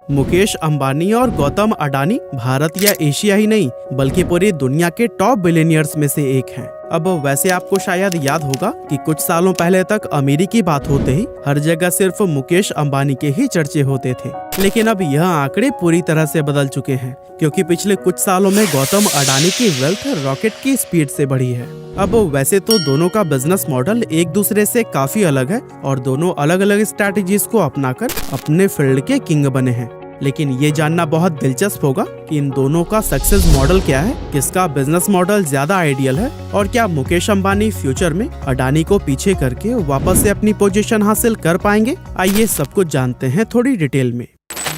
मुकेश अंबानी और गौतम अडानी भारत या एशिया ही नहीं बल्कि पूरी दुनिया के टॉप बिलियनियर्स में से एक हैं। अब वैसे आपको शायद याद होगा कि कुछ सालों पहले तक अमीरी की बात होते ही हर जगह सिर्फ मुकेश अंबानी के ही चर्चे होते थे, लेकिन अब यह आंकड़े पूरी तरह से बदल चुके हैं क्योंकि पिछले कुछ सालों में गौतम अडानी की वेल्थ रॉकेट की स्पीड से बढ़ी है। अब वैसे तो दोनों का बिजनेस मॉडल एक दूसरे से काफी अलग है और दोनों अलग अलग स्ट्रैटेजीज को अपनाकर अपने फील्ड के किंग बने हैं, लेकिन ये जानना बहुत दिलचस्प होगा कि इन दोनों का सक्सेस मॉडल क्या है, किसका बिजनेस मॉडल ज्यादा आइडियल है और क्या मुकेश अंबानी फ्यूचर में अडानी को पीछे करके वापस से अपनी पोजीशन हासिल कर पाएंगे। आइए सब कुछ जानते हैं थोड़ी डिटेल में।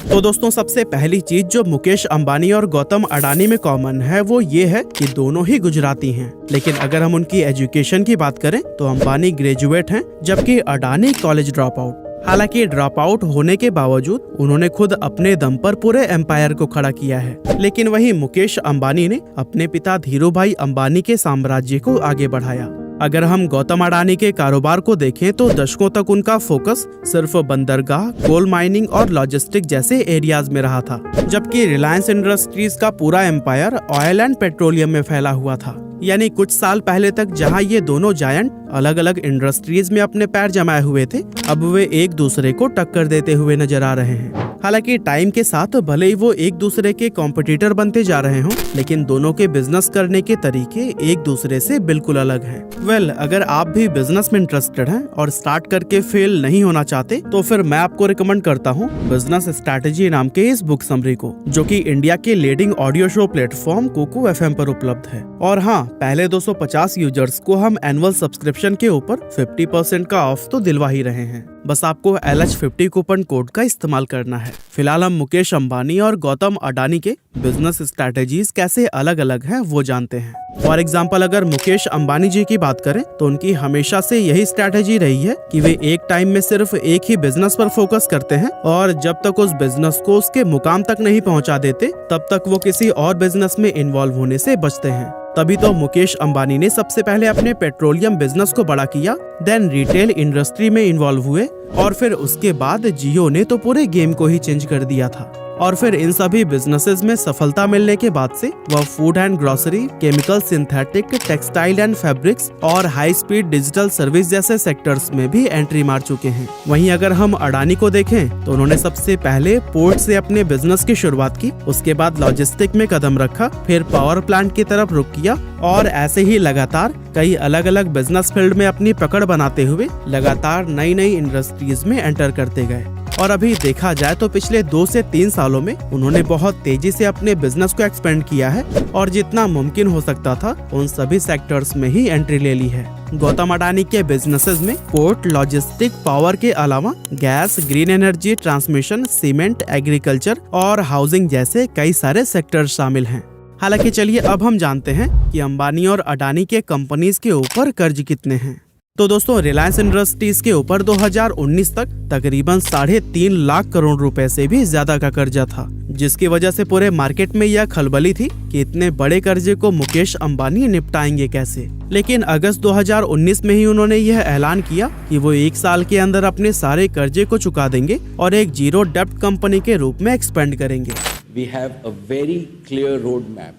तो दोस्तों, सबसे पहली चीज जो मुकेश अंबानी और गौतम अडानी में कॉमन है वो ये है कि दोनों ही गुजराती हैं। लेकिन अगर हम उनकी एजुकेशन की बात करें तो अंबानी ग्रेजुएट हैं जबकि अडानी कॉलेज ड्रॉप आउट। हालांकि ड्रॉप आउट होने के बावजूद उन्होंने खुद अपने दम पर पूरे एम्पायर को खड़ा किया है। लेकिन वहीं मुकेश अंबानी ने अपने पिता धीरूभाई अंबानी के साम्राज्य को आगे बढ़ाया। अगर हम गौतम अडानी के कारोबार को देखें तो दशकों तक उनका फोकस सिर्फ बंदरगाह, कोल माइनिंग और लॉजिस्टिक जैसे एरियाज में रहा था, जबकि रिलायंस इंडस्ट्रीज का पूरा एम्पायर ऑयल एंड पेट्रोलियम में फैला हुआ था। यानी कुछ साल पहले तक जहां ये दोनों जायंट अलग अलग इंडस्ट्रीज में अपने पैर जमाए हुए थे, अब वे एक दूसरे को टक्कर देते हुए नजर आ रहे हैं। हालांकि टाइम के साथ भले ही वो एक दूसरे के कॉम्पिटिटर बनते जा रहे हों, लेकिन दोनों के बिजनेस करने के तरीके एक दूसरे से बिल्कुल अलग हैं। अगर आप भी बिजनेस में इंटरेस्टेड हैं और स्टार्ट करके फेल नहीं होना चाहते तो फिर मैं आपको रिकमेंड करता हूँ बिजनेस स्ट्रैटेजी नाम के इस बुक समरी को, जो कि इंडिया के leading audio show platform Kuku FM पर उपलब्ध है। और हाँ, पहले 250 यूजर्स को हम एनुअल सब्सक्रिप्शन के ऊपर 50% का ऑफ तो दिलवा ही रहे हैं। बस आपको LH50 कूपन कोड का इस्तेमाल करना है। फिलहाल हम मुकेश अंबानी और गौतम अडानी के बिजनेस स्ट्रैटेजीज कैसे अलग अलग हैं वो जानते हैं। फॉर एग्जाम्पल, अगर मुकेश अंबानी जी की बात करें तो उनकी हमेशा से यही स्ट्रैटेजी रही है कि वे एक टाइम में सिर्फ एक ही बिजनेस पर फोकस करते हैं और जब तक उस बिजनेस को उसके मुकाम तक नहीं पहुंचा देते तब तक वो किसी और बिजनेस में इन्वॉल्व होने से बचते हैं। तभी तो मुकेश अंबानी ने सबसे पहले अपने पेट्रोलियम बिजनेस को बड़ा किया, देन रिटेल इंडस्ट्री में इन्वॉल्व हुए और फिर उसके बाद जियो ने तो पूरे गेम को ही चेंज कर दिया था। और फिर इन सभी बिजनेसेस में सफलता मिलने के बाद से वह food and grocery, chemical, synthetic, textile and fabrics और हाई स्पीड डिजिटल सर्विस जैसे सेक्टर्स में भी एंट्री मार चुके हैं। वहीं अगर हम अडानी को देखें तो उन्होंने सबसे पहले पोर्ट से अपने बिजनेस की शुरुआत की, उसके बाद लॉजिस्टिक में कदम रखा, फिर पावर प्लांट की तरफ रुख किया और ऐसे ही लगातार कई अलग अलग बिजनेस फील्ड में अपनी पकड़ बनाते हुए लगातार नई नई इंडस्ट्रीज में एंटर करते गए। और अभी देखा जाए तो पिछले 2 से 3 सालों में उन्होंने बहुत तेजी से अपने बिजनेस को एक्सपेंड किया है और जितना मुमकिन हो सकता था उन सभी सेक्टर्स में ही एंट्री ले ली है। गौतम अडानी के बिजनेसेस में पोर्ट, लॉजिस्टिक, पावर के अलावा gas, green energy, transmission, cement, agriculture और हाउसिंग जैसे कई सारे सेक्टर्स शामिल हैं। हालांकि चलिए अब हम जानते हैं कि अंबानी और अडानी के कंपनीज के ऊपर कर्ज कितने हैं। तो दोस्तों, रिलायंस इंडस्ट्रीज के ऊपर 2019 तक तकरीबन 3.5 लाख करोड़ रुपए से भी ज्यादा का कर्जा था, जिसकी वजह से पूरे मार्केट में यह खलबली थी कि इतने बड़े कर्जे को मुकेश अंबानी निपटाएंगे कैसे। लेकिन अगस्त 2019 में ही उन्होंने यह ऐलान किया कि वो 1 साल के अंदर अपने सारे कर्जे को चुका देंगे और एक जीरो डेब्ट कंपनी के रूप में एक्सपेंड करेंगे। We have a very clear roadmap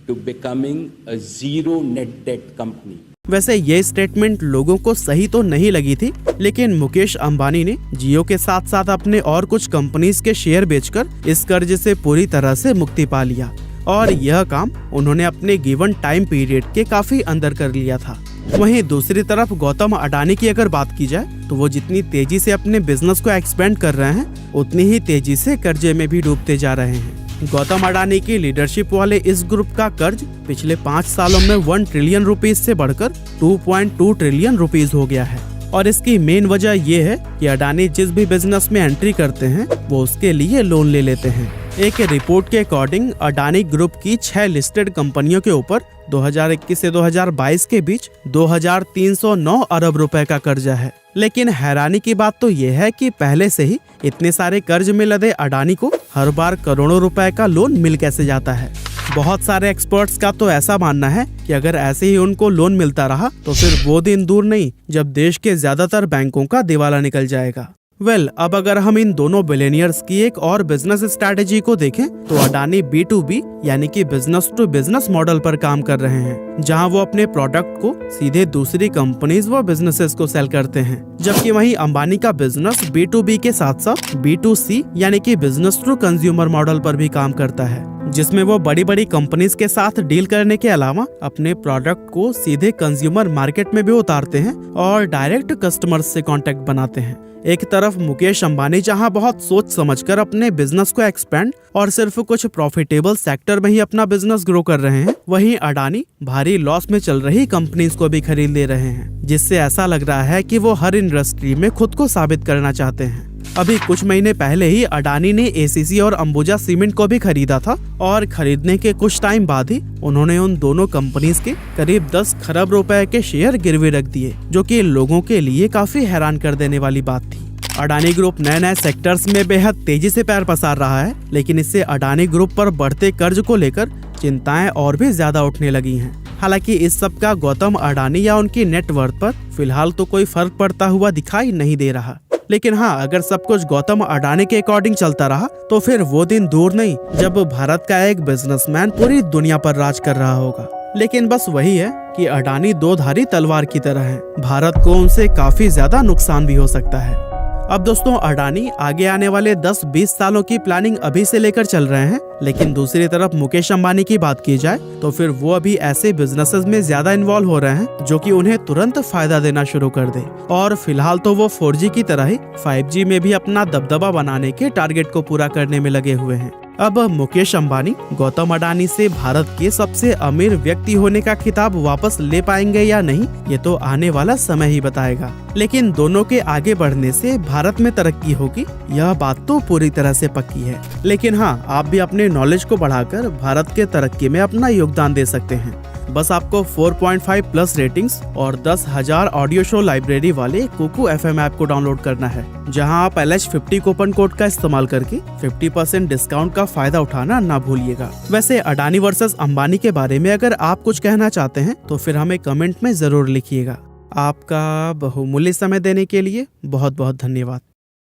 to becoming a zero net debt company. वैसे ये स्टेटमेंट लोगों को सही तो नहीं लगी थी, लेकिन मुकेश अंबानी ने जियो के साथ साथ अपने और कुछ कंपनीज के शेयर बेचकर इस कर्ज से पूरी तरह से मुक्ति पा लिया और यह काम उन्होंने अपने गिवन टाइम पीरियड के काफी अंदर कर लिया था। वहीं दूसरी तरफ गौतम अडानी की अगर बात की जाए तो वो जितनी तेजी से अपने बिजनेस को एक्सपेंड कर रहे हैं उतनी ही तेजी से कर्जे में भी डूबते जा रहे हैं। गौतम अडानी की लीडरशिप वाले इस ग्रुप का कर्ज पिछले 5 सालों में 1 ट्रिलियन रुपीज से बढ़कर 2.2 ट्रिलियन रुपीज हो गया है। और इसकी मेन वजह ये है कि अडानी जिस भी बिजनेस में एंट्री करते हैं वो उसके लिए लोन ले लेते हैं। एक रिपोर्ट के अकॉर्डिंग अडानी ग्रुप की 6 लिस्टेड कंपनियों के ऊपर 2021 से 2022 के बीच 2309 अरब रुपए का कर्जा है। लेकिन हैरानी की बात तो ये है कि पहले से ही इतने सारे कर्ज में लदे अडानी को हर बार करोड़ों रुपए का लोन मिल कैसे जाता है। बहुत सारे एक्सपर्ट्स का तो ऐसा मानना है कि अगर ऐसे ही उनको लोन मिलता रहा तो फिर वो दिन दूर नहीं जब देश के ज्यादातर बैंकों का दिवाला निकल जाएगा। वेल, अब अगर हम इन दोनों बिलियनियर्स की एक और बिजनेस स्ट्रैटेजी को देखें तो अडानी B2B यानी कि बिजनेस टू बिजनेस मॉडल पर काम कर रहे हैं, जहां वो अपने प्रोडक्ट को सीधे दूसरी कंपनीज व बिजनेसेस को सेल करते हैं, जबकि वहीं अंबानी का बिजनेस B2B के साथ साथ B2C यानी कि बिजनेस टू कंज्यूमर मॉडल पर भी काम करता है, जिसमें वो बड़ी बड़ी कंपनीज के साथ डील करने के अलावा अपने प्रोडक्ट को सीधे कंज्यूमर मार्केट में भी उतारते हैं और डायरेक्ट कस्टमर्स से कांटेक्ट बनाते हैं। एक तरफ मुकेश अंबानी जहां बहुत सोच समझकर अपने बिजनेस को एक्सपेंड और सिर्फ कुछ प्रॉफिटेबल सेक्टर में ही अपना बिजनेस ग्रो कर रहे हैं, वहीं अडानी भारी लॉस में चल रही कंपनीज को भी खरीद ले रहे हैं, जिससे ऐसा लग रहा है कि वो हर इंडस्ट्री में खुद को साबित करना चाहते हैं। अभी कुछ महीने पहले ही अडानी ने ACC और अंबुजा सीमेंट को भी खरीदा था और खरीदने के कुछ टाइम बाद ही उन्होंने उन दोनों कंपनीज के करीब 10 खरब रुपए के शेयर गिरवी रख दिए, जो कि लोगों के लिए काफी हैरान कर देने वाली बात थी। अडानी ग्रुप नए नए सेक्टर्स में बेहद तेजी से पैर पसार रहा है, लेकिन इससे अडानी ग्रुप पर बढ़ते कर्ज को लेकर चिंताएं और भी ज्यादा उठने लगी हैं। हालांकि इस सब का गौतम अडानी या उनकी नेटवर्थ पर फिलहाल तो कोई फर्क पड़ता हुआ दिखाई नहीं दे रहा, लेकिन हाँ, अगर सब कुछ गौतम अडानी के अकॉर्डिंग चलता रहा तो फिर वो दिन दूर नहीं जब भारत का एक बिजनेसमैन पूरी दुनिया पर राज कर रहा होगा। लेकिन बस वही है कि अडानी दो धारी तलवार की तरह है, भारत को उनसे काफी ज्यादा नुकसान भी हो सकता है। अब दोस्तों, अडानी आगे आने वाले 10-20 सालों की प्लानिंग अभी से लेकर चल रहे हैं, लेकिन दूसरी तरफ मुकेश अंबानी की बात की जाए तो फिर वो अभी ऐसे बिजनेसेस में ज्यादा इन्वॉल्व हो रहे हैं जो कि उन्हें तुरंत फायदा देना शुरू कर दे। और फिलहाल तो वो 4G की तरह ही 5G में भी अपना दबदबा बनाने के टारगेट को पूरा करने में लगे हुए हैं। अब मुकेश अंबानी गौतम अडानी से भारत के सबसे अमीर व्यक्ति होने का खिताब वापस ले पाएंगे या नहीं, ये तो आने वाला समय ही बताएगा। लेकिन दोनों के आगे बढ़ने से भारत में तरक्की होगी, यह बात तो पूरी तरह से पक्की है। लेकिन हाँ, आप भी अपने नॉलेज को बढ़ाकर भारत के तरक्की में अपना योगदान दे सकते हैं। बस आपको 4.5 प्लस रेटिंग्स और 10,000 ऑडियो शो लाइब्रेरी वाले कुकू FM ऐप को डाउनलोड करना है, जहां आप LH50 कूपन कोड का इस्तेमाल करके 50% डिस्काउंट का फायदा उठाना ना भूलिएगा। वैसे अडानी वर्सेस अंबानी के बारे में अगर आप कुछ कहना चाहते हैं तो फिर हमें कमेंट में जरूर लिखिएगा। आपका बहुमूल्य समय देने के लिए बहुत बहुत धन्यवाद।